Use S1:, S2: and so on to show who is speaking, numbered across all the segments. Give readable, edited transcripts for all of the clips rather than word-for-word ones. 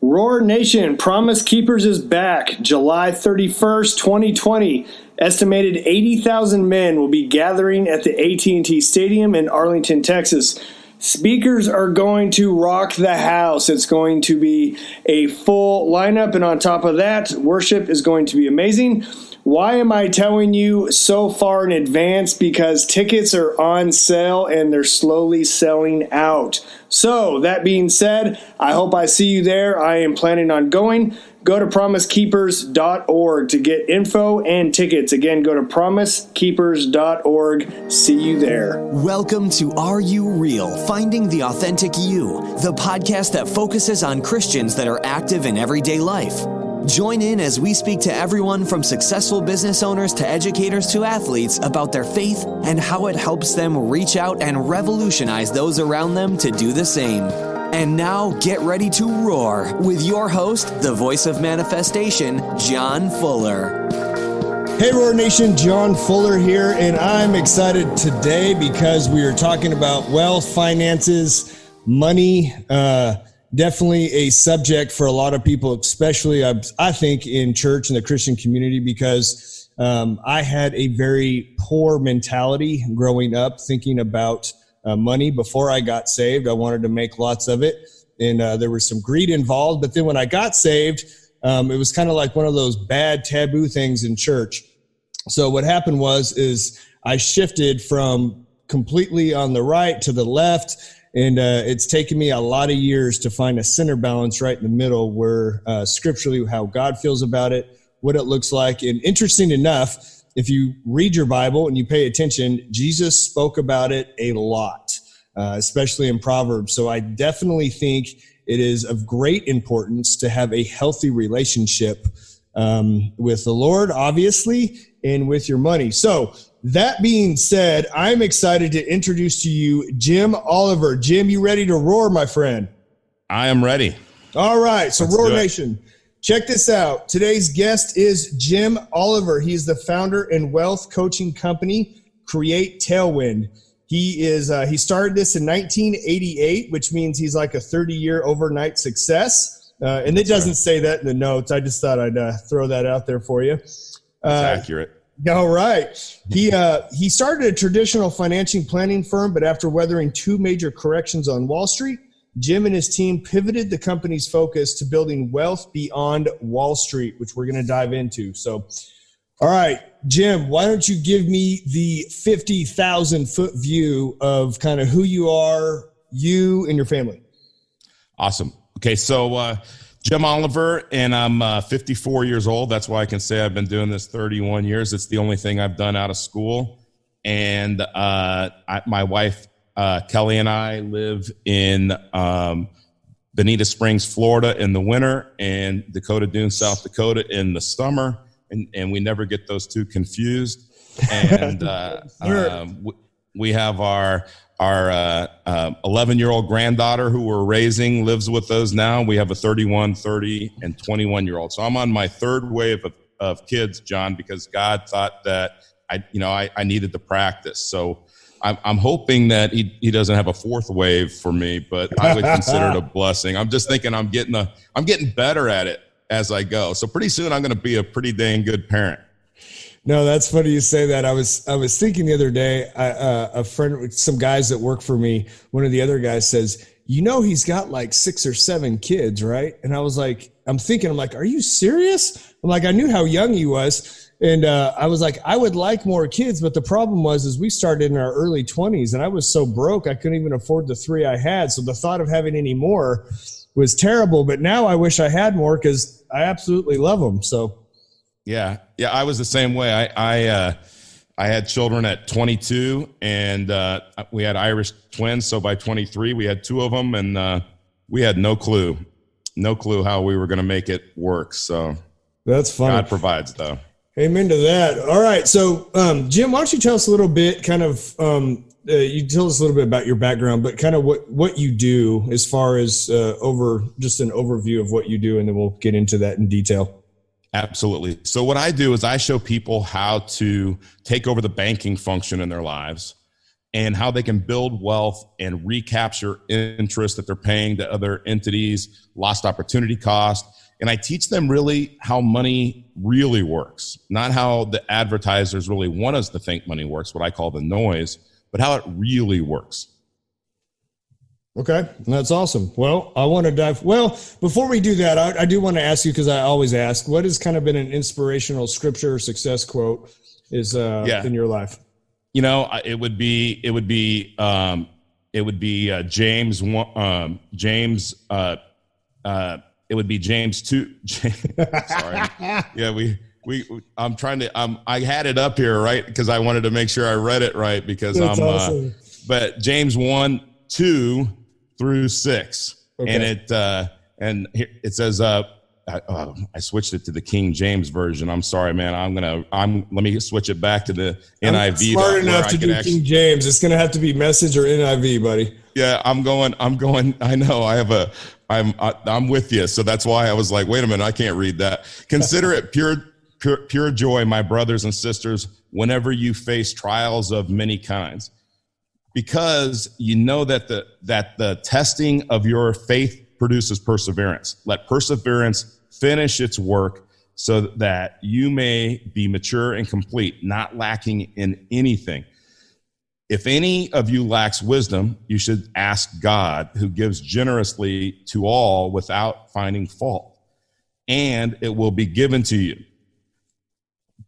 S1: Roar Nation, Promise Keepers is back. July 31st, 2020. Estimated 80,000 men will be gathering at the AT&T Stadium in Arlington, Texas. Speakers are going to rock the house. It's going to be a full lineup, and on top of that, worship is going to be amazing. Why am I telling you so far in advance? Because tickets are on sale and they're slowly selling out. So, that being said, I hope I see you there. I am planning on going. Go to promisekeepers.org to get info and tickets. Again, go to promisekeepers.org. See you there.
S2: Welcome to Are You Real? Finding the Authentic You, the podcast that focuses on Christians that are active in everyday life. Join in as we speak to everyone from successful business owners to educators to athletes about their faith and how it helps them reach out and revolutionize those around them to do the same. And now get ready to roar with your host, the voice of manifestation, Jon Fuller.
S3: Hey, Roar Nation, Jon Fuller here, and I'm excited today because we are talking about wealth, finances, money, definitely a subject for a lot of people, especially I think in church and the Christian community, because I had a very poor mentality growing up thinking about money. Before I got saved, I wanted to make lots of it, and there was some greed involved. But then when I got saved, it was kind of like one of those bad taboo things in church. So what happened is I shifted from completely on the right to the left. And it's taken me a lot of years to find a center balance right in the middle where scripturally how God feels about it, what it looks like. And interesting enough, if you read your Bible and you pay attention, Jesus spoke about it a lot, especially in Proverbs. So I definitely think it is of great importance to have a healthy relationship with the Lord, obviously, and with your money. So that being said, I'm excited to introduce to you Jim Oliver. Jim, you ready to roar, my friend?
S4: I am ready.
S3: All right. So Roar Nation, check this out. Today's guest is Jim Oliver. He's the founder and wealth coaching company, Create Tailwind. He started this in 1988, which means he's like a 30-year overnight success. And it doesn't say that in the notes. I just thought I'd throw that out there for you.
S4: That's accurate.
S3: All right. He started a traditional financial planning firm, but after weathering two major corrections on Wall Street, Jim and his team pivoted the company's focus to building wealth beyond Wall Street, which we're going to dive into. So, all right, Jim, why don't you give me the 50,000-foot view of kind of who you are, you and your family?
S4: Awesome. Okay, so Jim Oliver, and I'm 54 years old. That's why I can say I've been doing this 31 years. It's the only thing I've done out of school. And my wife, Kelly, and I live in Bonita Springs, Florida in the winter, and Dakota Dunes, South Dakota in the summer. And we never get those two confused. And we have our 11-year-old granddaughter who we're raising lives with us now. We have a 31, 30, and 21-year-old. So I'm on my third wave of kids, Jon, because God thought that I needed to practice. So I'm hoping that he doesn't have a fourth wave for me, but I would consider it a blessing. I'm just thinking I'm getting better at it as I go. So pretty soon I'm going to be a pretty dang good parent.
S3: No, that's funny you say that. I was thinking the other day, a friend with some guys that work for me, one of the other guys says, he's got like 6 or 7 kids, right? And I was like, I'm like, are you serious? I'm like, I knew how young he was. And I was like, I would like more kids. But the problem was we started in our early 20s and I was so broke, I couldn't even afford the 3 I had. So the thought of having any more was terrible. But now I wish I had more because I absolutely love them. So.
S4: Yeah, I was the same way. I had children at 22, and we had Irish twins. So by 23, we had 2 of them, and we had no clue how we were going to make it work. So
S3: that's funny.
S4: God provides, though.
S3: Amen to that. All right, so Jim, why don't you tell us a little bit, kind of, you tell us a little bit about your background, but kind of what you do as far as just an overview of what you do, and then we'll get into that in detail.
S4: Absolutely. So what I do is I show people how to take over the banking function in their lives and how they can build wealth and recapture interest that they're paying to other entities, lost opportunity cost. And I teach them really how money really works, not how the advertisers really want us to think money works, what I call the noise, but how it really works.
S3: Okay, that's awesome. Well, I want to dive. Well, before we do that, I do want to ask you, because I always ask, what has kind of been an inspirational scripture or success quote in your life?
S4: You know, it would be James 2. Sorry. Yeah, I'm trying to. I had it up here, right, because I wanted to make sure I read it right, because
S3: that's awesome.
S4: But James 1:2 through 6, okay. And it says, I switched it to the King James version. I'm sorry, man. Let me switch it back to the NIV.
S3: I'm smart enough to do King James. It's going to have to be Message or NIV, buddy.
S4: Yeah, I'm going. I know I'm with you. So that's why I was like, wait a minute, I can't read that. Consider it pure joy, my brothers and sisters, whenever you face trials of many kinds, because you know that the testing of your faith produces perseverance. Let perseverance finish its work, so that you may be mature and complete, not lacking in anything. If any of you lacks wisdom, you should ask God, who gives generously to all without finding fault, and it will be given to you.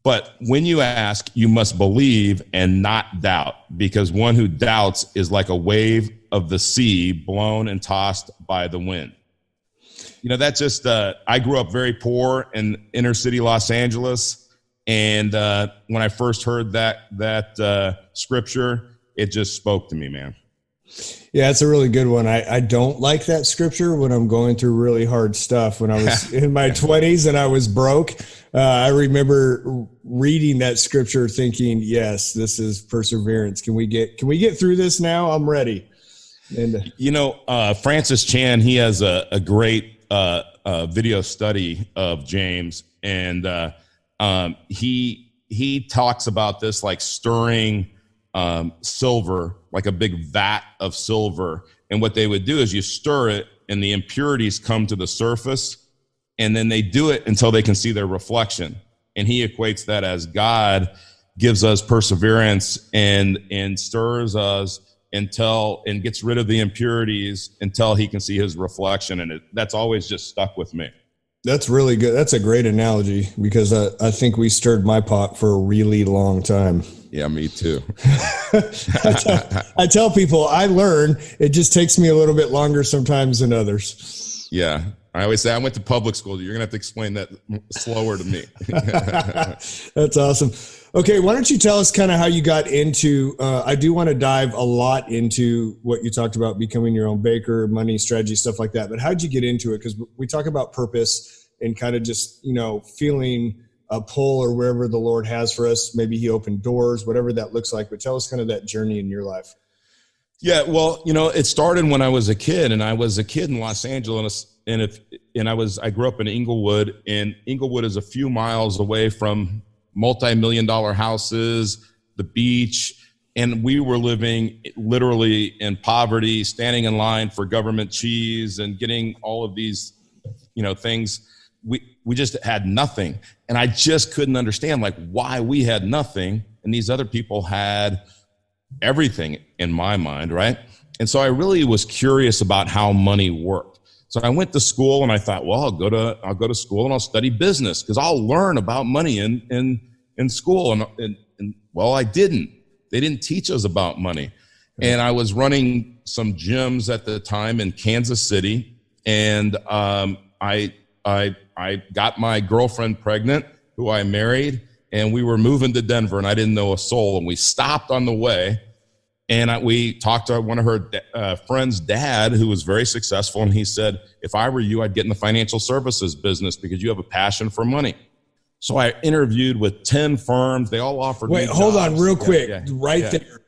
S4: But when you ask, you must believe and not doubt, because one who doubts is like a wave of the sea blown and tossed by the wind. You know, that's just, I grew up very poor in inner city Los Angeles. And when I first heard that scripture, it just spoke to me, man.
S3: Yeah, it's a really good one. I don't like that scripture when I'm going through really hard stuff. When I was in my 20s and I was broke, I remember reading that scripture thinking, yes, this is perseverance. Can we get through this now? I'm ready. And Francis Chan, he has a great video study of James, and he talks about this like stirring silver, like a big vat of silver. And what they would do is you stir it and the impurities come to the surface, and then they do it until they can see their reflection. And he equates that as God gives us perseverance and stirs us and gets rid of the impurities until he can see his reflection. And that's always just stuck with me. That's really good. That's a great analogy, because I think we stirred my pot for a really long time.
S4: Yeah, me too.
S3: I tell people I learn. It just takes me a little bit longer sometimes than others.
S4: Yeah. I always say I went to public school. You're going to have to explain that slower to me.
S3: That's awesome. Okay. Why don't you tell us kind of how you got into, I do want to dive a lot into what you talked about, becoming your own baker, money strategy, stuff like that. But how'd you get into it? Because we talk about purpose and kind of just, feeling a pull or wherever the Lord has for us. Maybe he opened doors, whatever that looks like. But tell us kind of that journey in your life.
S4: Yeah, well, it started when I was a kid, and I was a kid in Los Angeles, I grew up in Inglewood, and Inglewood is a few miles away from multi-million-dollar houses, the beach, and we were living literally in poverty, standing in line for government cheese and getting all of these, things. We just had nothing, and I just couldn't understand why we had nothing and these other people had everything in my mind, right? And so I really was curious about how money worked. So I went to school and I thought, well, I'll go to school and I'll study business because I'll learn about money in school. And well, I didn't. They didn't teach us about money. And I was running some gyms at the time in Kansas City, and I got my girlfriend pregnant, who I married, and we were moving to Denver, and I didn't know a soul. And we stopped on the way, and we talked to one of her friend's dad, who was very successful, and he said, if I were you, I'd get in the financial services business because you have a passion for money. So I interviewed with 10 firms. They all offered
S3: Wait,
S4: me
S3: hold
S4: jobs.
S3: on real quick.
S4: Yeah.
S3: There.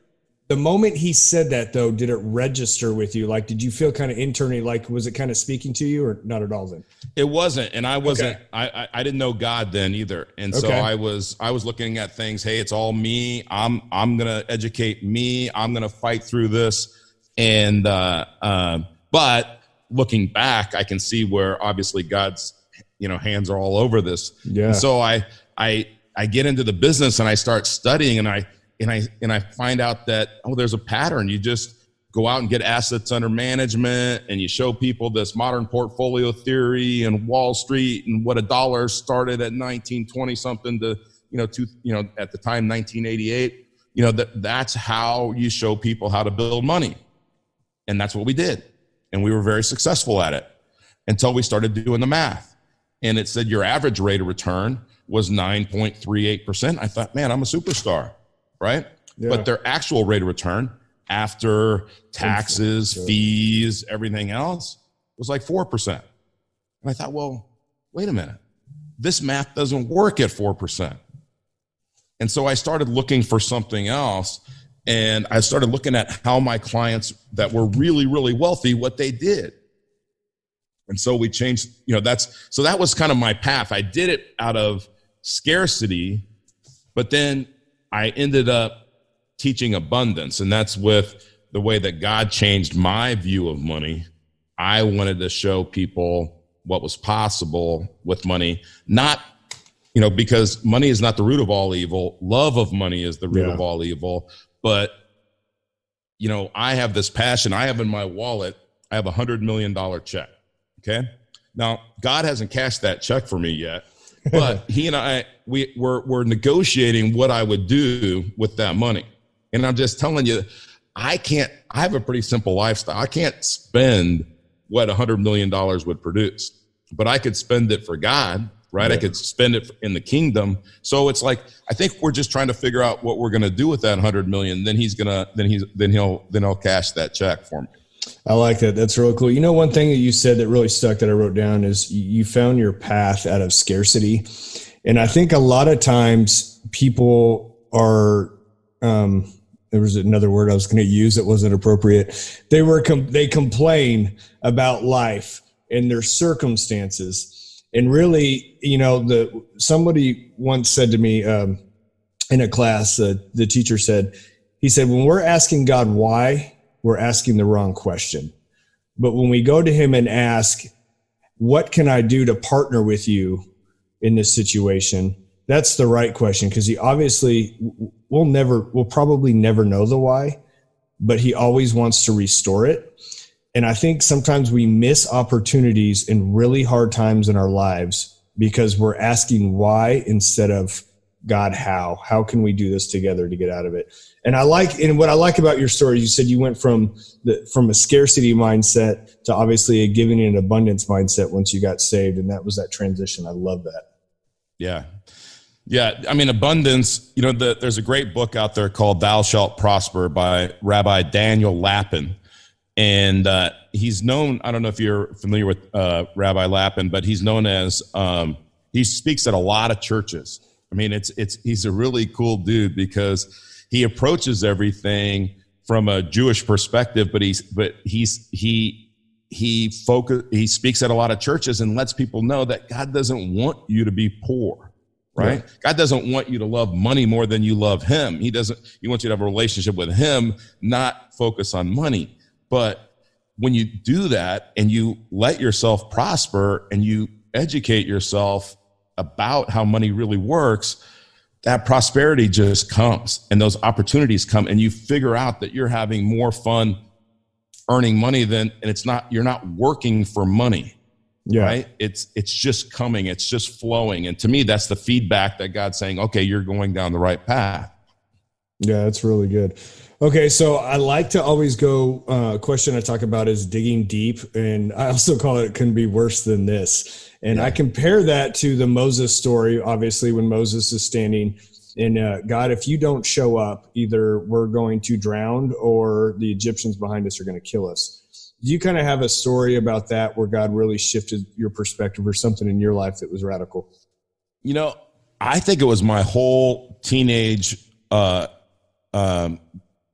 S3: The moment he said that, though, did it register with you? Like, did you feel kind of internally, like, was it kind of speaking to you, or not at all then?
S4: It wasn't. And I wasn't,
S3: Okay.
S4: I didn't know God then either. And so
S3: Okay.
S4: I was looking at things. Hey, it's all me. I'm going to educate me. I'm going to fight through this. And, but looking back, I can see where obviously God's, hands are all over this.
S3: Yeah.
S4: And so I get into the business and I start studying, and I find out that, there's a pattern. You just go out and get assets under management, and you show people this modern portfolio theory and Wall Street and what a dollar started at 1920 something to, at the time, 1988, that's how you show people how to build money. And that's what we did. And we were very successful at it until we started doing the math. And it said your average rate of return was 9.38%. I thought, man, I'm a superstar, right? Yeah. But their actual rate of return after taxes, fees, everything else was like 4%. And I thought, well, wait a minute. This math doesn't work at 4%. And so I started looking for something else. And I started looking at how my clients that were really, really wealthy, what they did. And so we changed, that was kind of my path. I did it out of scarcity, but then I ended up teaching abundance. And that's with the way that God changed my view of money. I wanted to show people what was possible with money, not, because money is not the root of all evil. Love of money is the root of all evil. But, I have this passion. I have in my wallet, I have $100 million check. Okay. Now, God hasn't cashed that check for me yet, but he and we're negotiating what I would do with that money. And I'm just telling you, I have a pretty simple lifestyle. I can't spend what $100 million would produce, but I could spend it for God, right? Yeah. I could spend it in the kingdom. So it's like, I think we're just trying to figure out what we're going to do with that 100 million. Then he'll cash that check for me.
S3: I like that. That's really cool. One thing that you said that really stuck that I wrote down is you found your path out of scarcity. And I think a lot of times people are, there was another word I was going to use that wasn't appropriate. They complain about life and their circumstances. And really, somebody once said to me in a class, the teacher said, when we're asking God why, we're asking the wrong question. But when we go to him and ask, what can I do to partner with you in this situation? That's the right question, because he obviously we'll probably never know the why, but he always wants to restore it. And I think sometimes we miss opportunities in really hard times in our lives because we're asking why instead of God, how can we do this together to get out of it? And what I like about your story, you said you went from a scarcity mindset to obviously a giving and abundance mindset once you got saved. And that was that transition. I love that. Yeah.
S4: Yeah. I mean, abundance, there's a great book out there called Thou Shalt Prosper by Rabbi Daniel Lapin. And he's known, I don't know if you're familiar with Rabbi Lapin, but he's known as, he speaks at a lot of churches. I mean, he's a really cool dude because he approaches everything from a Jewish perspective, but he speaks at a lot of churches and lets people know that God doesn't want you to be poor, right? Yeah. God doesn't want you to love money more than you love him. He wants you to have a relationship with him, not focus on money. But when you do that and you let yourself prosper and you educate yourself about how money really works, that prosperity just comes and those opportunities come and you figure out that you're having more fun earning money you're not working for money. Yeah. Right? It's just coming. It's just flowing. And to me, that's the feedback that God's saying, okay, you're going down the right path.
S3: Yeah, that's really good. Okay. So I like to always go, a question I talk about is digging deep. And I also call it couldn't be worse than this. And I compare that to the Moses story, obviously, when Moses is standing in God, if you don't show up, either we're going to drown or the Egyptians behind us are going to kill us. Do you kind of have a story about that where God really shifted your perspective or something in your life that was radical?
S4: I think it was my whole teenage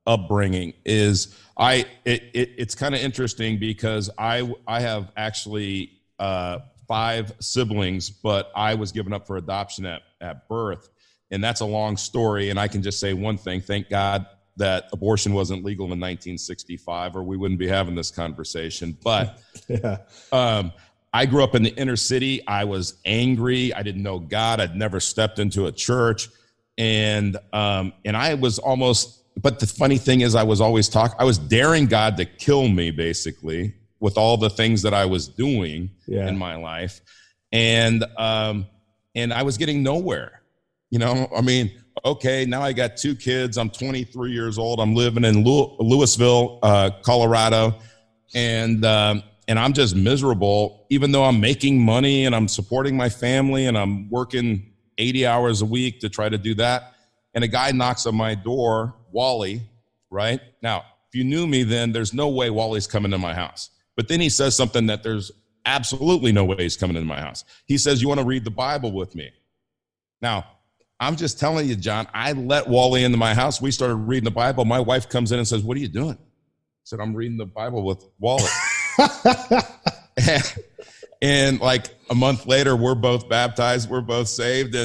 S4: upbringing is it's kind of interesting because I have actually 5 siblings, but I was given up for adoption at birth. And that's a long story. And I can just say one thing: thank God that abortion wasn't legal in 1965, or we wouldn't be having this conversation. But I grew up in the inner city. I was angry. I didn't know God. I'd never stepped into a church. And I was almost, but the funny thing is I was daring God to kill me, basically, with all the things that I was doing in my life. And I was getting nowhere, I mean, okay, now I got 2 kids. I'm 23 years old. I'm living in Louisville, Colorado. And I'm just miserable, even though I'm making money and I'm supporting my family and I'm working 80 hours a week to try to do that. And a guy knocks on my door, Wally, right? Now, if you knew me then, there's no way Wally's coming to my house. But then he says something that there's absolutely no way he's coming into my house. He says, "You want to read the Bible with me?" Now, I'm just telling you, John, I let Wally into my house. We started reading the Bible. My wife comes in and says, "What are you doing?" I said, "I'm reading the Bible with Wally." And like a month later, we're both baptized. We're both saved. So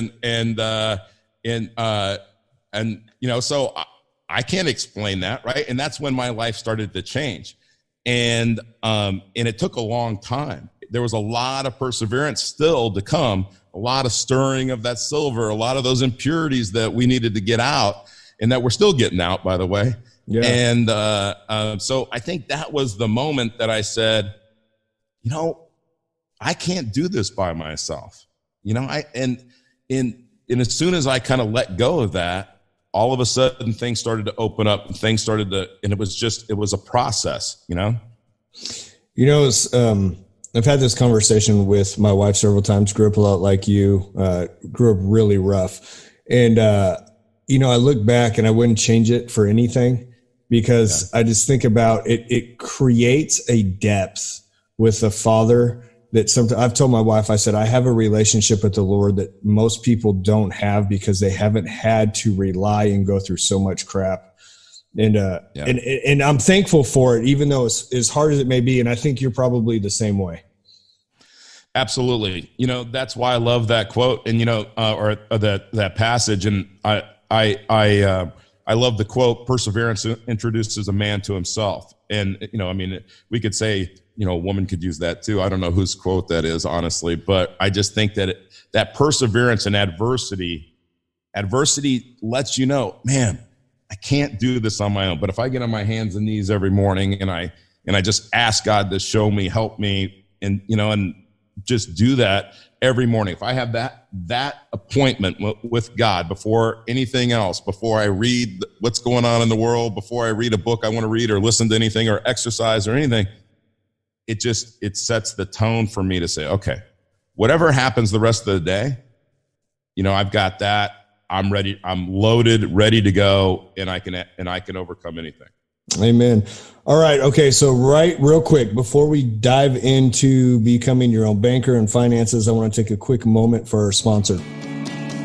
S4: I can't explain that. Right. And that's when my life started to change. And it took a long time. There was a lot of perseverance still to come, a lot of stirring of that silver, a lot of those impurities that we needed to get out and that we're still getting out, by the way. Yeah. And so I think that was the moment that I said, I can't do this by myself. And as soon as I kind of let go of that, all of a sudden things started to open up and and it was a process,
S3: I've had this conversation with my wife several times, grew up a lot like you, grew up really rough. And, I look back and I wouldn't change it for anything because I just think about it. It creates a depth with a father that sometimes I've told my wife, I said, I have a relationship with the Lord that most people don't have because they haven't had to rely and go through so much crap. And I'm thankful for it, even though it's as hard as it may be. And I think you're probably the same way.
S4: Absolutely. That's why I love that quote and, or that passage. And I love the quote, "Perseverance introduces a man to himself." And, we could say, a woman could use that too. I don't know whose quote that is, honestly, but I just think that that perseverance and adversity lets you know, man, I can't do this on my own. But if I get on my hands and knees every morning and I just ask God to show me, help me, and just do that every morning. If I have that appointment with God before anything else, before I read what's going on in the world, before I read a book I want to read or listen to anything or exercise or anything, it sets the tone for me to say, okay, whatever happens the rest of the day, I've got that. I'm ready. I'm loaded, ready to go, and I can overcome anything.
S3: Amen. All right. Okay. So real quick, before we dive into becoming your own banker and finances, I want to take a quick moment for our sponsor.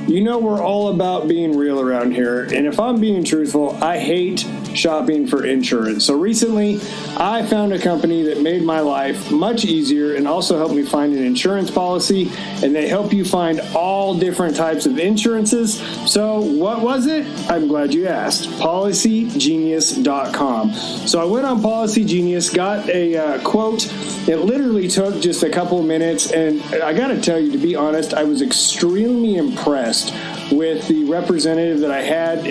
S1: We're all about being real around here. And if I'm being truthful, I hate shopping for insurance. So recently, I found a company that made my life much easier and also helped me find an insurance policy. And they help you find all different types of insurances. So what was it? I'm glad you asked. PolicyGenius.com. So I went on Policy Genius, got a quote. It literally took just a couple of minutes. And I got to tell you, to be honest, I was extremely impressed with the representative that I had.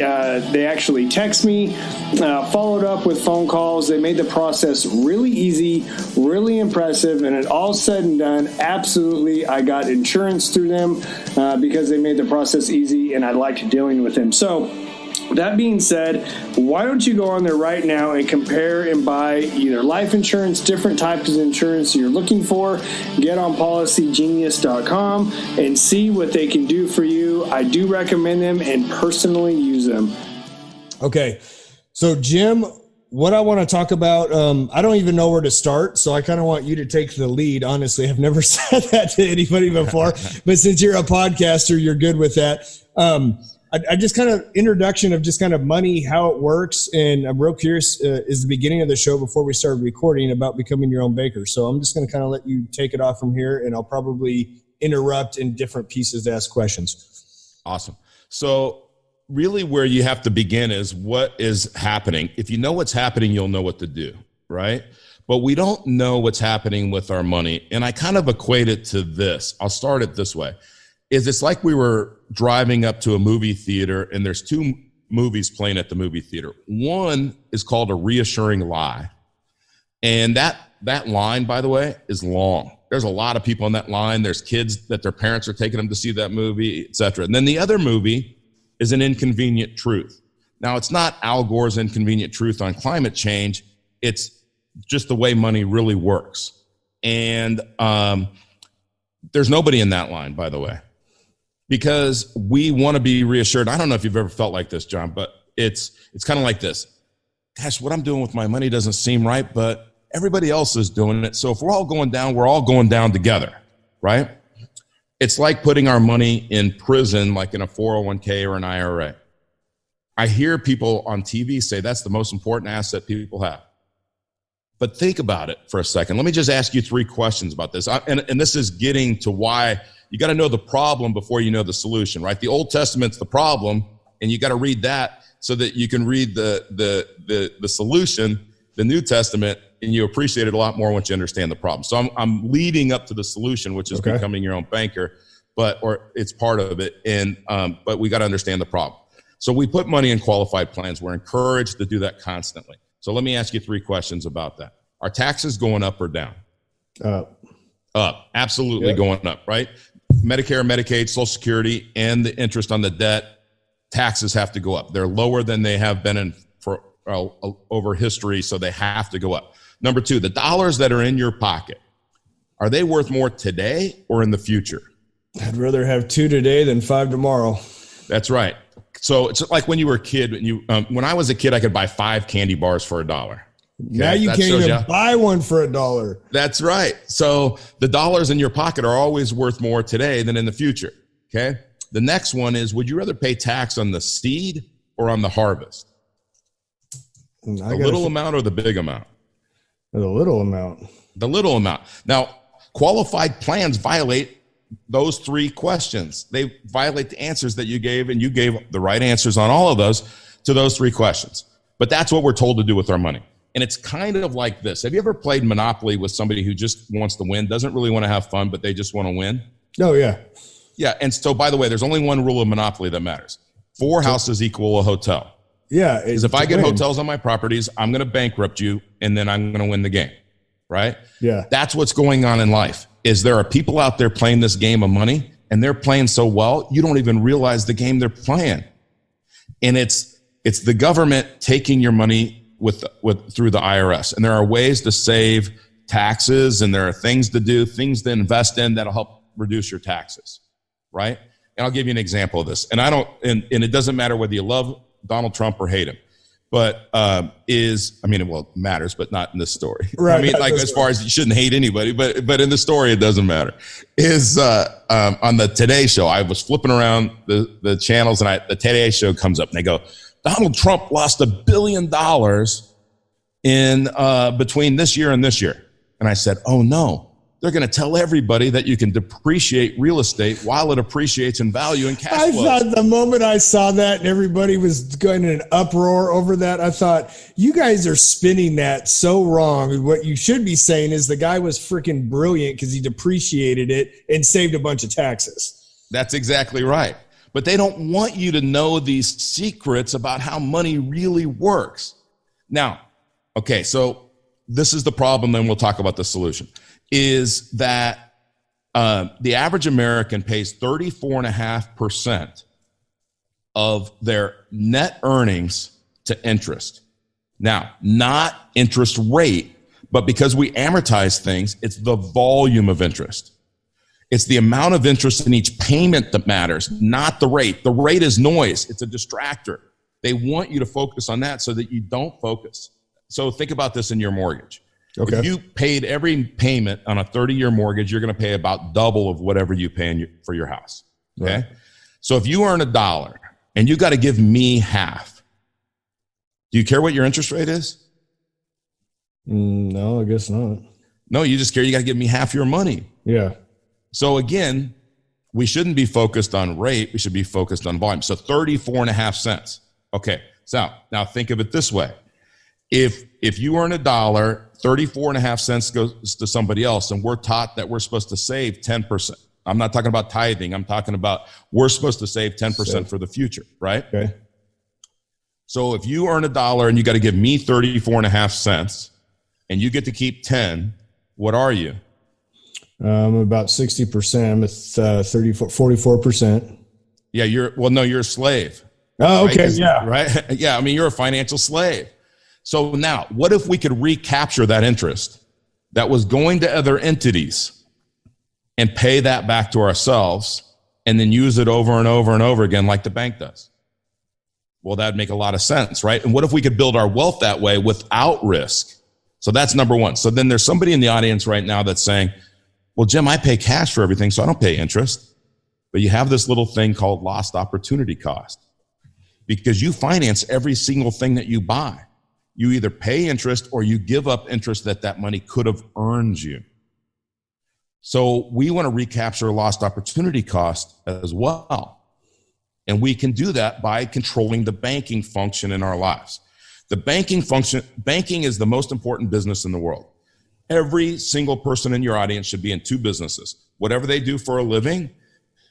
S1: They actually text me, followed up with phone calls. They made the process really easy, really impressive, and it all said and done, absolutely, I got insurance through them because they made the process easy, and I liked dealing with them. So that being said, why don't you go on there right now and compare and buy either life insurance, different types of insurance you're looking for. Get on PolicyGenius.com and see what they can do for you. I do recommend them and personally use them.
S3: Okay. So, Jim, what I want to talk about, I don't even know where to start, so I kind of want you to take the lead. Honestly, I've never said that to anybody before, but since you're a podcaster, you're good with that. I just kind of introduction of just kind of money, how it works. And I'm real curious, is the beginning of the show before we started recording about becoming your own baker. So I'm just going to kind of let you take it off from here, and I'll probably interrupt in different pieces to ask questions.
S4: Awesome. So really where you have to begin is what is happening. If you know what's happening, you'll know what to do, right? But we don't know what's happening with our money. And I kind of equate it to this. I'll start it this way. It's like we were driving up to a movie theater and there's two movies playing at the movie theater. One is called A Reassuring Lie. And that line, by the way, is long. There's a lot of people in that line. There's kids that their parents are taking them to see that movie, et cetera. And then the other movie is An Inconvenient Truth. Now, it's not Al Gore's Inconvenient Truth on climate change. It's just the way money really works. And there's nobody in that line, by the way, because we want to be reassured. I don't know if you've ever felt like this, John, but it's kind of like this. Gosh, what I'm doing with my money doesn't seem right, but everybody else is doing it. So if we're all going down, we're all going down together, right? It's like putting our money in prison, like in a 401k or an IRA. I hear people on TV say that's the most important asset people have. But think about it for a second. Let me just ask you 3 questions about this. And this is getting to why you got to know the problem before you know the solution, right? The Old Testament's the problem, and you got to read that so that you can read the solution, the New Testament, and you appreciate it a lot more once you understand the problem. So I'm leading up to the solution, which is becoming your own banker, or it's part of it. And but we got to understand the problem. So we put money in qualified plans. We're encouraged to do that constantly. So let me ask you 3 questions about that. Are taxes going up or down? Up. Absolutely going up, right? Medicare, Medicaid, Social Security, and the interest on the debt, taxes have to go up. They're lower than they have been for over history, so they have to go up. Number 2, the dollars that are in your pocket, are they worth more today or in the future?
S3: I'd rather have 2 today than 5 tomorrow.
S4: That's right. So it's like when you were a kid. When I was a kid, I could buy 5 candy bars for $1. Okay?
S3: Now you can't even buy one for $1.
S4: That's right. So the dollars in your pocket are always worth more today than in the future. Okay. The next one is, would you rather pay tax on the seed or on the harvest? The little amount or the big amount?
S3: The little amount.
S4: The little amount. Now, qualified plans violate those 3 questions. They violate the answers that you gave, and you gave the right answers on all of those to those 3 questions. But that's what we're told to do with our money. And it's kind of like this. Have you ever played Monopoly with somebody who just wants to win, doesn't really want to have fun, but they just want to win?
S3: Oh, yeah.
S4: Yeah. And so, by the way, there's only one rule of Monopoly that matters. 4 houses equal a hotel.
S3: Yeah.
S4: Because if I get hotels on my properties, I'm going to bankrupt you, and then I'm going to win the game. Right?
S3: Yeah.
S4: That's what's going on in life. Is there are people out there playing this game of money, and they're playing so well, you don't even realize the game they're playing. And it's the government taking your money through the IRS. And there are ways to save taxes, and there are things to do, things to invest in that'll help reduce your taxes. Right? And I'll give you an example of this. And it doesn't matter whether you love Donald Trump or hate him. But it matters, but not in this story.
S3: Right.
S4: I mean, like as far as you shouldn't hate anybody, but in the story, it doesn't matter. Is on the Today Show, I was flipping around the channels, and the Today Show comes up, and they go, Donald Trump lost $1 billion in between this year and this year. And I said, oh no. They're going to tell everybody that you can depreciate real estate while it appreciates in value and cash flow.
S3: I thought the moment I saw that and everybody was going in an uproar over that, I thought, you guys are spinning that so wrong. What you should be saying is the guy was freaking brilliant because he depreciated it and saved a bunch of taxes.
S4: That's exactly right. But they don't want you to know these secrets about how money really works. Now, okay, so this is the problem, then we'll talk about the solution. Is that the average American pays 34.5% of their net earnings to interest. Now, not interest rate, but because we amortize things, it's the volume of interest. It's the amount of interest in each payment that matters, not the rate. The rate is noise. It's a distractor. They want you to focus on that so that you don't focus. So think about this in your mortgage. Okay. If you paid every payment on a 30-year mortgage, you're going to pay about double of whatever you pay for your house. Okay. Right. So if you earn $1 and you got to give me half. Do you care what your interest rate is?
S3: No, I guess not.
S4: No, you just care you got to give me half your money.
S3: Yeah.
S4: So again, we shouldn't be focused on rate. We should be focused on volume. So 34.5 cents. Okay. So now think of it this way. If you earn $1, 34.5 cents goes to somebody else, and we're taught that we're supposed to save 10%. I'm not talking about tithing. I'm talking about we're supposed to save 10% for the future, right?
S3: Okay.
S4: So if you earn $1 and you got to give me 34.5 cents and you get to keep 10, what are you?
S3: I'm about 60%. I'm at 44%.
S4: Yeah, you're a slave.
S3: Oh, okay.
S4: Right?
S3: Yeah.
S4: Right? Yeah, I mean, you're a financial slave. So now, what if we could recapture that interest that was going to other entities and pay that back to ourselves and then use it over and over and over again like the bank does? Well, that'd make a lot of sense, right? And what if we could build our wealth that way without risk? So that's number one. So then there's somebody in the audience right now that's saying, well, Jim, I pay cash for everything, so I don't pay interest. But you have this little thing called lost opportunity cost because you finance every single thing that you buy. You either pay interest or you give up interest that money could have earned you. So we want to recapture lost opportunity cost as well. And we can do that by controlling the banking function in our lives. The banking is the most important business in the world. Every single person in your audience should be in two businesses, whatever they do for a living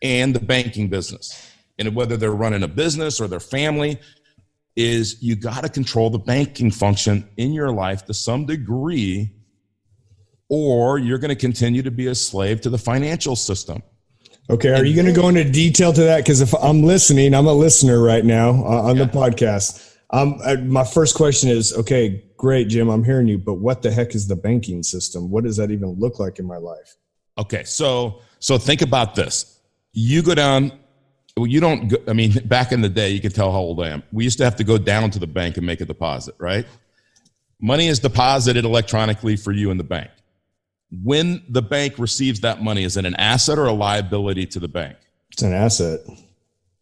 S4: and the banking business. And whether they're running a business or their family, is you got to control the banking function in your life to some degree, or you're going to continue to be a slave to the financial system.
S3: Okay. Are you going to go into detail to that? Because if I'm listening, I'm a listener right now on the podcast. My first question is, okay, great, Jim, I'm hearing you, but what the heck is the banking system? What does that even look like in my life?
S4: Okay. So think about this. You go down, back in the day, you can tell how old I am. We used to have to go down to the bank and make a deposit, right? Money is deposited electronically for you in the bank. When the bank receives that money, is it an asset or a liability to the bank?
S3: It's an asset.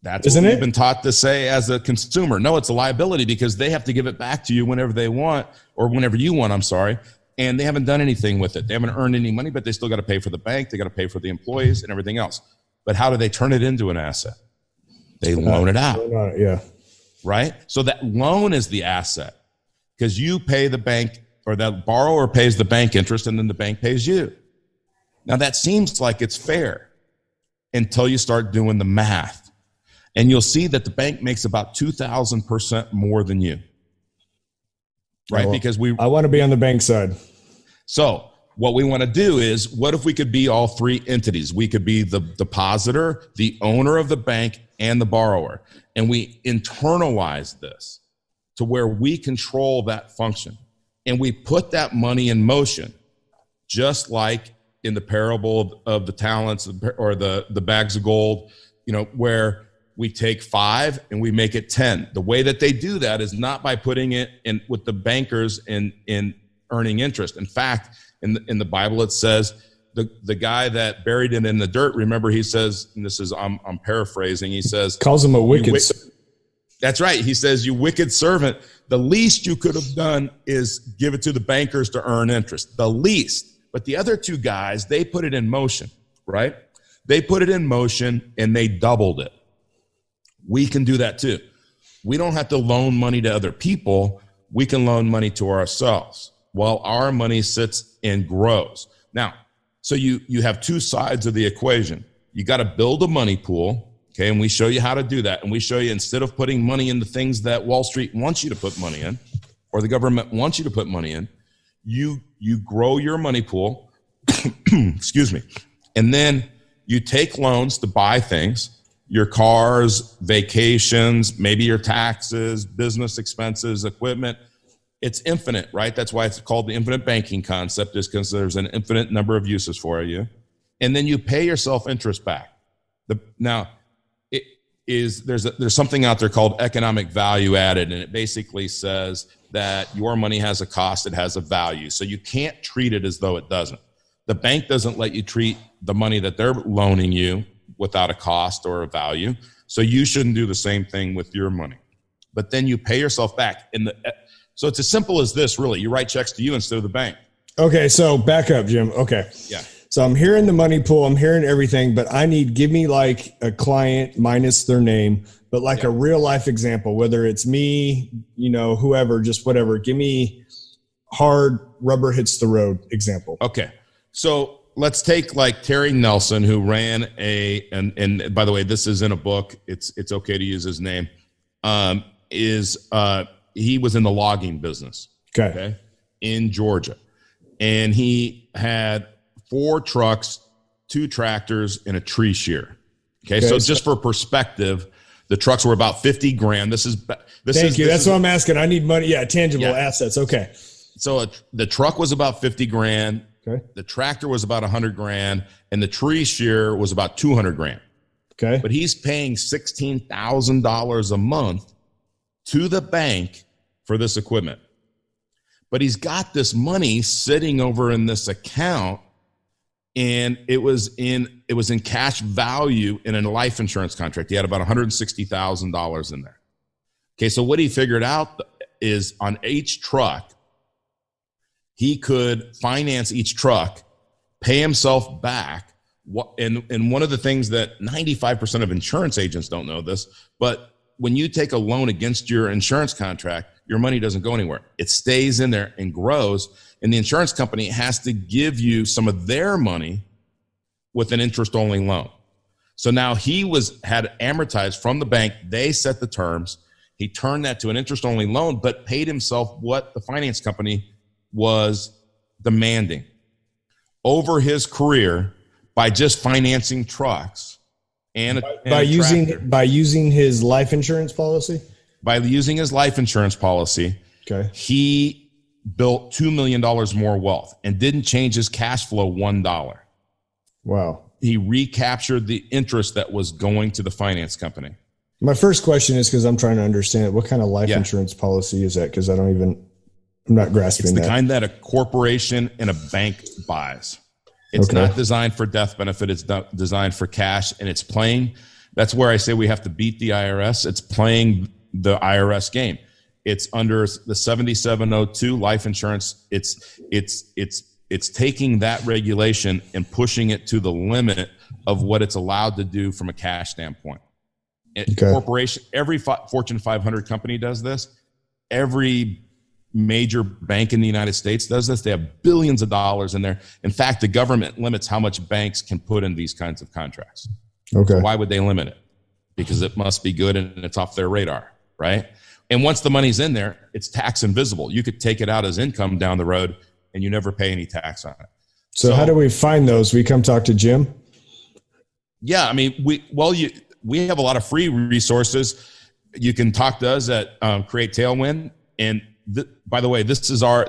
S4: That's what we've been taught to say as a consumer. No, it's a liability because they have to give it back to you whenever they want, or whenever you want, and they haven't done anything with it. They haven't earned any money, but they still got to pay for the bank. They got to pay for the employees and everything else. But how do they turn it into an asset? They loan it out.
S3: Yeah.
S4: Right? So that loan is the asset because you pay the bank, or the borrower pays the bank interest, and then the bank pays you. Now that seems like it's fair until you start doing the math. And you'll see that the bank makes about 2,000% more than you. Right? Because
S3: I want to be on the bank side.
S4: So what we want to do is, what if we could be all three entities? We could be the depositor, the owner of the bank, and the borrower. And we internalize this to where we control that function. And we put that money in motion, just like in the parable of the talents or the bags of gold, where we take 5 and we make it 10. The way that they do that is not by putting it in with the bankers in earning interest. In fact, in the Bible, it says the guy that buried it in the dirt, remember he says, and this is, I'm paraphrasing, he says,
S3: calls him a wicked servant.
S4: That's right. He says, you wicked servant, the least you could have done is give it to the bankers to earn interest. The least. But the other two guys, they put it in motion, right? They put it in motion and they doubled it. We can do that too. We don't have to loan money to other people. We can loan money to ourselves while our money sits and grows. Now, so you have two sides of the equation. You got to build a money pool, okay? And we show you how to do that. And we show you, instead of putting money in the things that Wall Street wants you to put money in, or the government wants you to put money in, you grow your money pool, excuse me, and then you take loans to buy things, your cars, vacations, maybe your taxes, business expenses, equipment. It's infinite, right? That's why it's called the infinite banking concept, is because there's an infinite number of uses for you. And then you pay yourself interest back. There's something out there called economic value added, and it basically says that your money has a cost, it has a value. So you can't treat it as though it doesn't. The bank doesn't let you treat the money that they're loaning you without a cost or a value. So you shouldn't do the same thing with your money. But then you pay yourself back. So it's as simple as this, really. You write checks to you instead of the bank.
S3: Okay, so back up, Jim. Okay.
S4: Yeah. So
S3: I'm hearing the money pool, I'm hearing everything, but give me like a client minus their name, but like a real life example, whether it's me, whoever, just whatever. Give me hard rubber hits the road example.
S4: Okay. So let's take like Terry Nelson, who ran and by the way, this is in a book. It's okay to use his name. He was in the logging business. Okay. In Georgia. And he had 4 trucks, 2 tractors, and a tree shear. Okay. So just for perspective, the trucks were about $50,000. Thank
S3: you. That's what I'm asking. I need money. Yeah. Tangible assets. Okay.
S4: So the truck was about $50,000.
S3: Okay.
S4: The tractor was about $100,000, and the tree shear was about $200,000.
S3: Okay.
S4: But he's paying $16,000 a month to the bank for this equipment. But he's got this money sitting over in this account, and it was in cash value in a life insurance contract. He had about $160,000 in there. Okay, so what he figured out is on each truck, he could finance each truck, pay himself back. And one of the things that 95% of insurance agents don't know this, but when you take a loan against your insurance contract, your money doesn't go anywhere. It stays in there and grows. And the insurance company has to give you some of their money with an interest-only loan. So now he had amortized from the bank. They set the terms. He turned that to an interest-only loan, but paid himself what the finance company was demanding over his career by just financing trucks
S3: by using his life insurance policy.
S4: By using his life insurance policy,
S3: okay,
S4: he built $2 million more wealth and didn't change his cash flow $1.
S3: Wow.
S4: He recaptured the interest that was going to the finance company.
S3: My first question is, because I'm trying to understand what kind of life insurance policy is that? Because I'm not grasping
S4: that. It's the
S3: that.
S4: kind that a corporation and a bank buys. It's not designed for death benefit. It's designed for cash, and it's playing. That's where I say we have to beat the IRS. It's playing the IRS game. It's under the 7702 life insurance. It's taking that regulation and pushing it to the limit of what it's allowed to do from a cash standpoint. Corporation, every Fortune 500 company does this. Every major bank in the United States does this. They have billions of dollars in there. In fact, the government limits how much banks can put in these kinds of contracts.
S3: Okay.
S4: So why would they limit it? Because it must be good and it's off their radar, right? And once the money's in there, it's tax invisible. You could take it out as income down the road and you never pay any tax on it.
S3: So how do we find those? We come talk to Jim?
S4: Yeah, I mean, we have a lot of free resources. You can talk to us at Create Tailwind. And by the way, this is our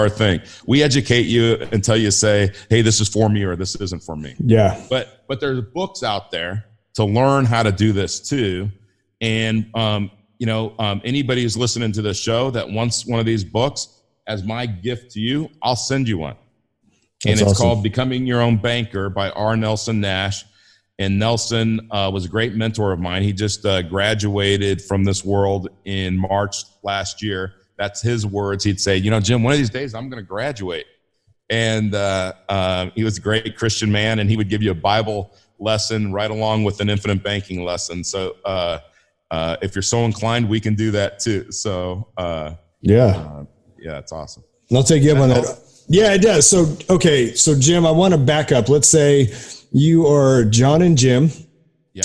S4: thing. We educate you until you say, hey, this is for me or this isn't for me.
S3: Yeah.
S4: But there's books out there to learn how to do this too. And, anybody who's listening to this show that wants one of these books, as my gift to you, I'll send you one. And it's called Becoming Your Own Banker by R. Nelson Nash. And Nelson was a great mentor of mine. He just graduated from this world in March last year. That's his words. He'd say, Jim, one of these days I'm going to graduate. And he was a great Christian man, and he would give you a Bible lesson right along with an infinite banking lesson. So if you're so inclined, we can do that too. So it's awesome.
S3: And I'll take you up on that. Yeah, it does. So Jim, I want to back up. Let's say you are Jon and Jim. Yeah.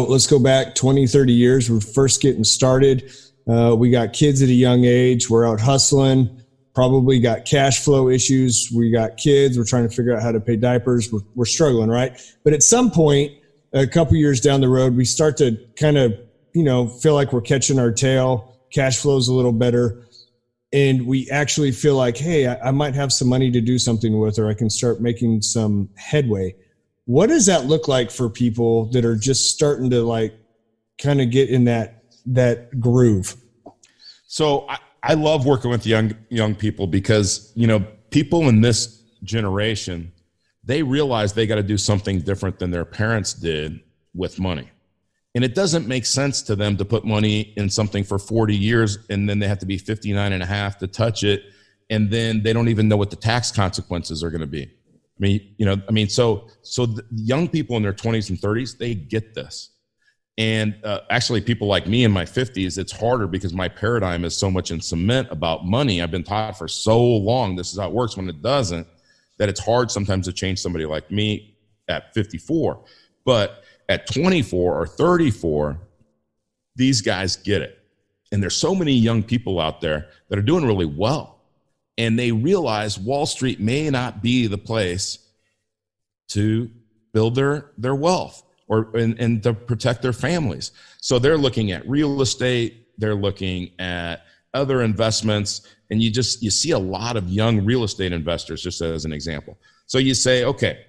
S3: Let's go back 20, 30 years. We're first getting started. We got kids at a young age. We're out hustling, probably got cash flow issues. We got kids. We're trying to figure out how to pay diapers. We're struggling, right? But at some point, a couple years down the road, we start to kind of, feel like we're catching our tail. Cash flow's a little better. And we actually feel like, hey, I might have some money to do something with, or I can start making some headway. What does that look like for people that are just starting to kind of get in that groove?
S4: So I love working with young people because, people in this generation, they realize they got to do something different than their parents did with money. And it doesn't make sense to them to put money in something for 40 years and then they have to be 59 and a half to touch it. And then they don't even know what the tax consequences are going to be. So the young people in their 20s and 30s, they get this. And actually people like me in my 50s, it's harder because my paradigm is so much in cement about money. I've been taught for so long, this is how it works, when it doesn't, that it's hard sometimes to change somebody like me at 54. But at 24 or 34, these guys get it. And there's so many young people out there that are doing really well. And they realize Wall Street may not be the place to build their wealth and to protect their families. So they're looking at real estate, they're looking at other investments, and you see a lot of young real estate investors, just as an example. So you say, okay,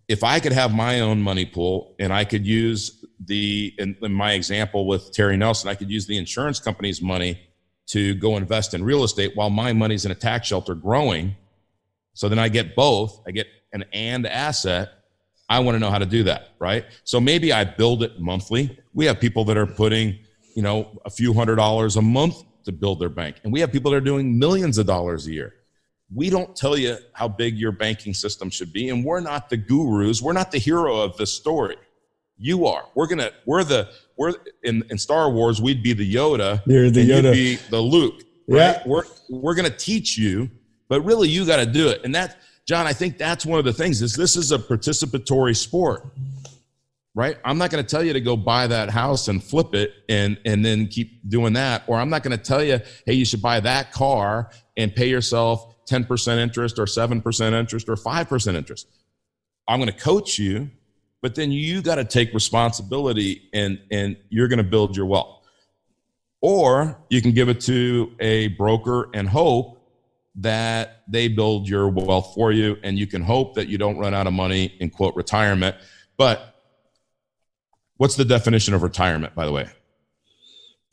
S4: if I could have my own money pool and I could use in my example with Terry Nelson, I could use the insurance company's money to go invest in real estate while my money's in a tax shelter growing. So then I get both, I get an and asset. I want to know how to do that, right? So maybe I build it monthly. We have people that are putting, a few $100s a month to build their bank. And we have people that are doing millions of dollars a year. We don't tell you how big your banking system should be. And we're not the gurus. We're not the hero of this story. You are. We're in Star Wars, we'd be the Yoda.
S3: You're the Yoda.
S4: You'd be the Luke. Right?
S3: Yeah.
S4: We're going to teach you, but really you got to do it. And that, John, I think that's one of the things this is a participatory sport, right? I'm not going to tell you to go buy that house and flip it and then keep doing that. Or I'm not going to tell you, hey, you should buy that car and pay yourself 10% interest or 7% interest or 5% interest. I'm going to coach you, but then you got to take responsibility and you're going to build your wealth. Or you can give it to a broker and hope that they build your wealth for you, and you can hope that you don't run out of money in, quote, retirement. But what's the definition of retirement, by the way?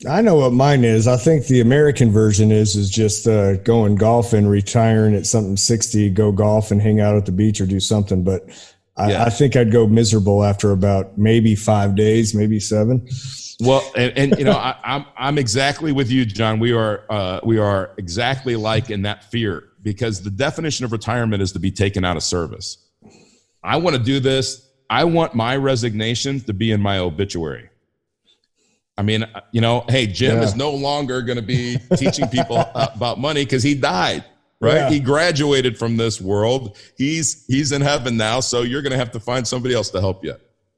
S3: I know what mine is. I think the American version is just going golf and retiring at something 60, go golf and hang out at the beach or do something. But I think I'd go miserable after about maybe 5 days, maybe 7.
S4: Well, and I'm exactly with you, John. We are exactly like in that fear, because the definition of retirement is to be taken out of service. I want to do this. I want my resignation to be in my obituary. I mean, hey, Jim is no longer going to be teaching people about money because he died, right? Yeah. He graduated from this world. He's in heaven now, so you're going to have to find somebody else to help you.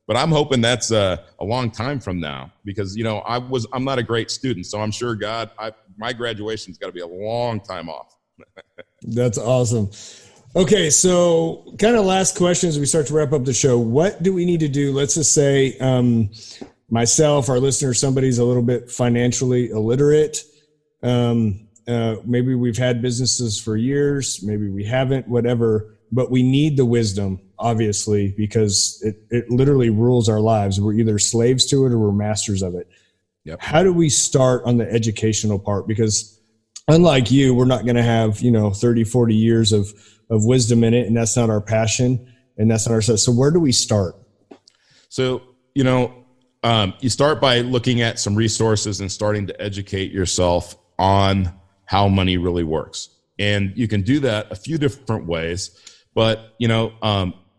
S4: But I'm hoping that's a long time from now, because I'm not a great student, so I'm sure my graduation's got to be a long time off.
S3: That's awesome. Okay, so kind of last question as we start to wrap up the show. What do we need to do? Let's just say myself, our listeners, somebody's a little bit financially illiterate. Maybe we've had businesses for years, maybe we haven't, whatever, but we need the wisdom, obviously, because it literally rules our lives. We're either slaves to it or we're masters of it. Yep. How do we start on the educational part? Because unlike you, we're not going to have, 30, 40 years of wisdom in it, and that's not our passion, and that's not our set. So where do we start? So,
S4: you start by looking at some resources and starting to educate yourself on how money really works. And you can do that a few different ways, but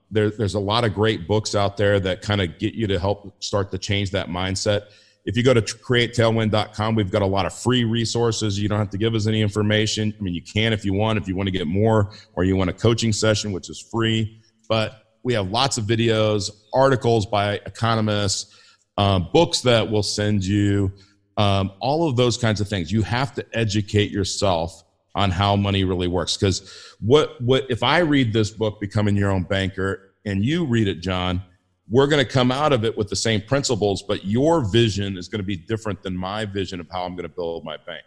S4: there's a lot of great books out there that kind of get you to help start to change that mindset. If you go to createtailwind.com, we've got a lot of free resources. You don't have to give us any information. I mean, you can if you want to get more, or you want a coaching session, which is free. But we have lots of videos, articles by economists, books that will send you, all of those kinds of things. You have to educate yourself on how money really works. Because what if I read this book, Becoming Your Own Banker, and you read it, John, we're going to come out of it with the same principles, but your vision is going to be different than my vision of how I'm going to build my bank.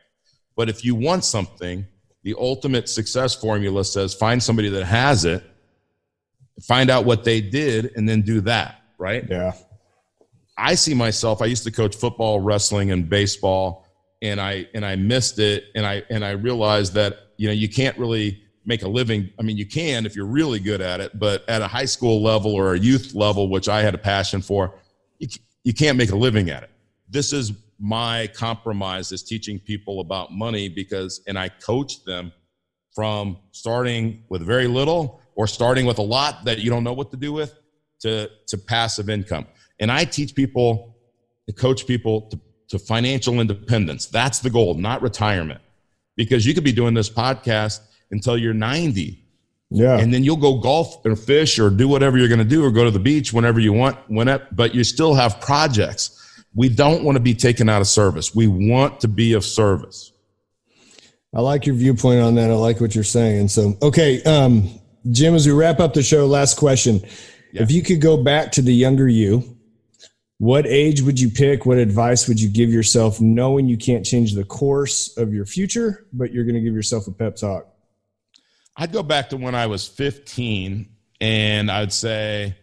S4: But if you want something, the ultimate success formula says find somebody that has it, find out what they did, and then do that, right?
S3: Yeah.
S4: I see myself, I used to coach football, wrestling, and baseball, and I missed it, and I realized that you can't really make a living. I mean, you can if you're really good at it, but at a high school level or a youth level, which I had a passion for, you can't make a living at it. This is my compromise, is teaching people about money, and I coach them from starting with very little or starting with a lot that you don't know what to do with to passive income. And I teach people to coach people to financial independence. That's the goal, not retirement, because you could be doing this podcast until you're 90.
S3: Yeah.
S4: And then you'll go golf or fish or do whatever you're going to do, or go to the beach whenever you want, but you still have projects. We don't want to be taken out of service. We want to be of service.
S3: I like your viewpoint on that. I like what you're saying. So, okay. Jim, as we wrap up the show, last question. Yeah. If you could go back to the younger you, what age would you pick? What advice would you give yourself, knowing you can't change the course of your future, but you're going to give yourself a pep talk?
S4: I'd go back to when I was 15, and I'd say,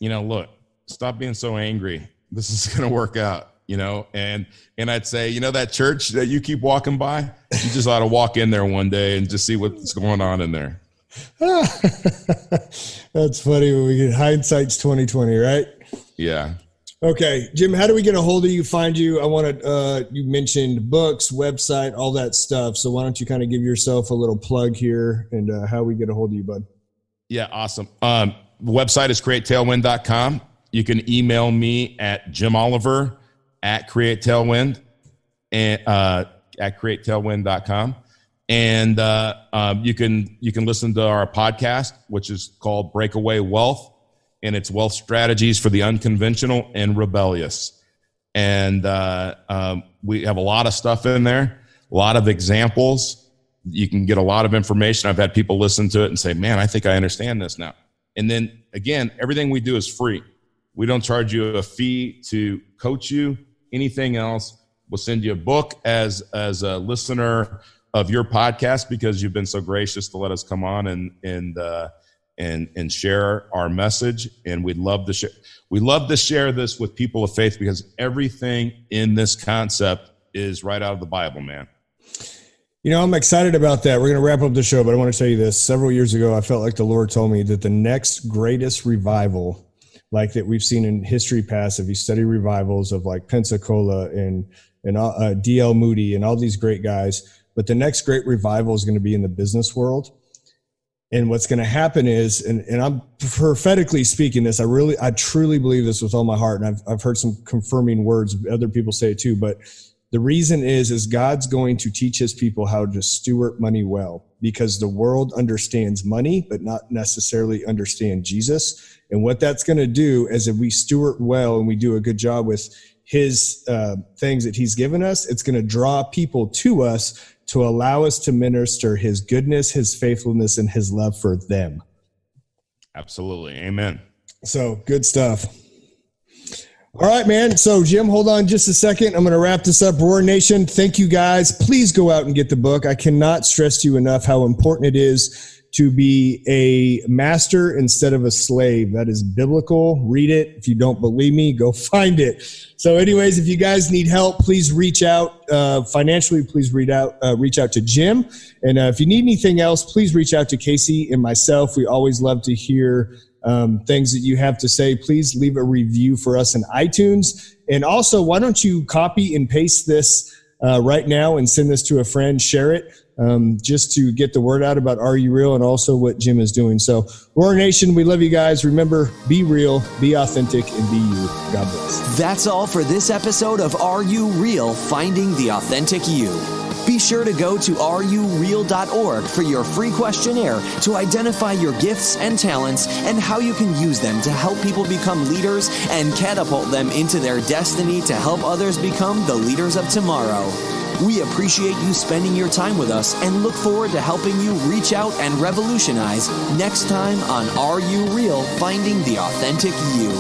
S4: look, stop being so angry. This is going to work out, and I'd say, that church that you keep walking by, you just ought to walk in there one day and just see what's going on in there.
S3: That's funny when we get hindsight's 2020, right?
S4: Yeah.
S3: Okay, Jim, how do we get a hold of you, find you? I want to, you mentioned books, website, all that stuff. So why don't you kind of give yourself a little plug here and how we get a hold of you, bud?
S4: Yeah, awesome. The website is createtailwind.com. You can email me at jimoliver@createtailwind and at createtailwind.com. And you can listen to our podcast, which is called Breakaway Wealth. And it's wealth strategies for the unconventional and rebellious. And we have a lot of stuff in there, a lot of examples. You can get a lot of information. I've had people listen to it and say, man, I think I understand this now. And then again, everything we do is free. We don't charge you a fee to coach you. Anything else, we'll send you a book as a listener of your podcast, because you've been so gracious to let us come on and share our message. And we'd love to share. We love to share this with people of faith, because everything in this concept is right out of the Bible, man.
S3: I'm excited about that. We're going to wrap up the show, but I want to tell you this. Several years ago, I felt like the Lord told me that the next greatest revival, like that we've seen in history past, if you study revivals of like Pensacola and D.L. Moody and all these great guys, but the next great revival is going to be in the business world. And what's going to happen is, and I'm prophetically speaking this, I truly believe this with all my heart. And I've heard some confirming words. Other people say it too, but the reason is God's going to teach his people how to steward money well, because the world understands money, but not necessarily understand Jesus. And what that's going to do is, if we steward well and we do a good job with his things that he's given us, it's going to draw people to us to allow us to minister his goodness, his faithfulness, and his love for them.
S4: Absolutely. Amen.
S3: So good stuff. All right, man. So Jim, hold on just a second. I'm going to wrap this up. Roar Nation, thank you guys. Please go out and get the book. I cannot stress to you enough how important it is to be a master instead of a slave. That is biblical. Read it. If you don't believe me, go find it. So anyways, if you guys need help, please reach out financially. Please reach out to Jim. And if you need anything else, please reach out to Casey and myself. We always love to hear things that you have to say. Please leave a review for us in iTunes. And also, why don't you copy and paste this right now and send this to a friend, share it, just to get the word out about Are You Real and also what Jim is doing. So Roar Nation, we love you guys. Remember, be real, be authentic, and be you. God bless.
S2: That's all for this episode of Are You Real? Finding the Authentic You. Be sure to go to areyoureal.org for your free questionnaire to identify your gifts and talents and how you can use them to help people become leaders and catapult them into their destiny to help others become the leaders of tomorrow. We appreciate you spending your time with us and look forward to helping you reach out and revolutionize next time on Are You Real? Finding the Authentic You.